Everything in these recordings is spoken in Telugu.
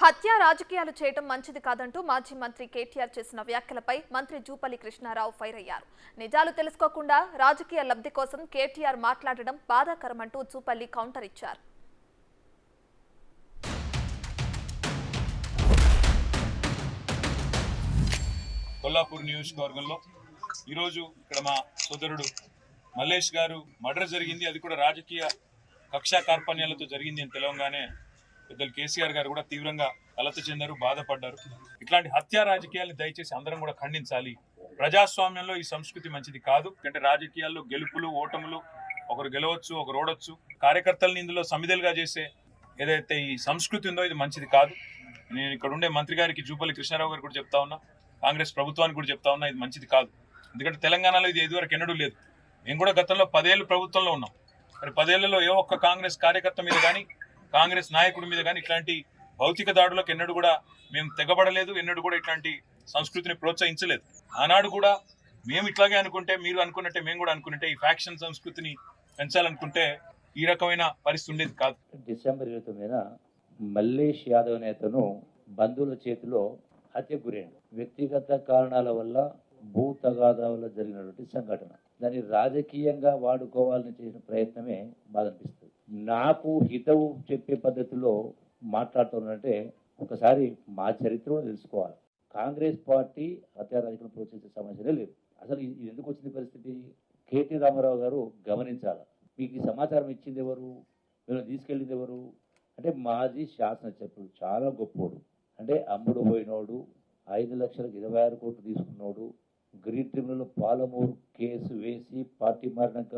హత్య రాజకీయాలు చేయడం మంచిది కాదంటూ మాజీ మంత్రి కేటీఆర్ చేసిన వ్యాఖ్యలపై మంత్రి జూపల్లి కృష్ణారావు ఫైర్ అయ్యారు. నిజాలు తెలుసుకోకుండా రాజకీయ లబ్ధి కోసం కేటీఆర్ మాట్లాడడం బాధాకరమంటూ జూపల్లి కౌంటర్ ఇచ్చారు. కొల్లాపూర్ నియోజకవర్గంలో ఈరోజు ఇక్కడ మా సోదరుడు మల్లేష్ గారు మర్డర్ జరిగింది. అది కూడా రాజకీయ కక్షా కార్పణ్యాలతో జరిగింది అని తెలంగాణే పెద్దలు కేసీఆర్ గారు కూడా తీవ్రంగా కలత చెందారు, బాధపడ్డారు. ఇట్లాంటి హత్యా రాజకీయాలను దయచేసి అందరం కూడా ఖండించాలి. ప్రజాస్వామ్యంలో ఈ సంస్కృతి మంచిది కాదు. అంటే రాజకీయాల్లో గెలుపులు ఓటములు, ఒకరు గెలవచ్చు ఒకరు ఓడొచ్చు, కార్యకర్తలను ఇందులో సమిధలుగా చేసే ఏదైతే ఈ సంస్కృతి ఉందో ఇది మంచిది కాదు. నేను ఇక్కడ ఉండే మంత్రి గారికి జూపల్లి కృష్ణారావు గారు కూడా చెప్తా ఉన్నా, కాంగ్రెస్ ప్రభుత్వానికి కూడా చెప్తా ఉన్నా, ఇది మంచిది కాదు. ఎందుకంటే తెలంగాణలో ఇది ఇదివరకు ఎన్నడూ లేదు. మేము కూడా గతంలో 10 ఏళ్ళు ప్రభుత్వంలో ఉన్నాం. మరి 10 ఏళ్లలో ఏ ఒక్క కాంగ్రెస్ కార్యకర్త మీద కానీ కాంగ్రెస్ నాయకుడి మీద కానీ ఇట్లాంటి భౌతిక దాడులకు ఎన్నడూ కూడా మేము తెగబడలేదు, ఎన్నడూ కూడా ఇట్లాంటి సంస్కృతిని ప్రోత్సహించలేదు. ఆనాడు కూడా మేము ఇట్లాగే అనుకుంటే, మీరు అనుకున్నట్టే మేము కూడా అనుకుంటే, ఈ ఫ్యాక్షన్ సంస్కృతిని పెంచాలనుకుంటే ఈ రకమైన పరిస్థితి ఉండేది కాదు. డిసెంబర్ 29న మల్లేష్ యాదవ్ నేతను బంధువుల చేతిలో హత్యకు గురైంది. వ్యక్తిగత కారణాల వల్ల భూ తగాదా వల్ల జరిగినటువంటి సంఘటన. దాన్ని రాజకీయంగా వాడుకోవాలని చేసిన ప్రయత్నమే బాధ అనిపిస్తుంది. నాకు హితవు చెప్పే పద్ధతిలో మాట్లాడుతున్నట్టే ఒకసారి మా చరిత్రను తెలుసుకోవాలి. కాంగ్రెస్ పార్టీ హత్యా రాజకీయాలను ప్రోత్సహించే సమస్యలే లేదు. అసలు ఇది ఎందుకు వచ్చింది పరిస్థితి? కేటీ రామారావు గారు గమనించాలి. మీకు ఈ సమాచారం ఇచ్చింది ఎవరు, మీరు తీసుకెళ్ళింది ఎవరు అంటే మాజీ శాసనసభ్యుడు, చాలా గొప్పోడు. అంటే అమ్ముడు పోయినోడు, 5 లక్షలకు 26 కోట్లు తీసుకున్నోడు, గ్రీన్ ట్రిబ్యునల్లో పాలమూరు కేసు వేసి పార్టీ మారినాక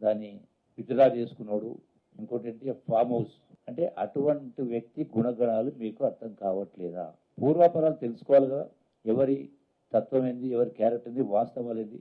దాన్ని విత్డ్రా చేసుకున్నాడు. ఇంకోటి ఏంటి ఫామ్ హౌస్. అంటే అటువంటి వ్యక్తి గుణగణాలు మీకు అర్థం కావట్లేదా? పూర్వాపరాలు తెలుసుకోవాలిగా. ఎవరి తత్వం ఏంది, ఎవరి క్యారెక్టర్ ఏంది, వాస్తవాలు ఏంది.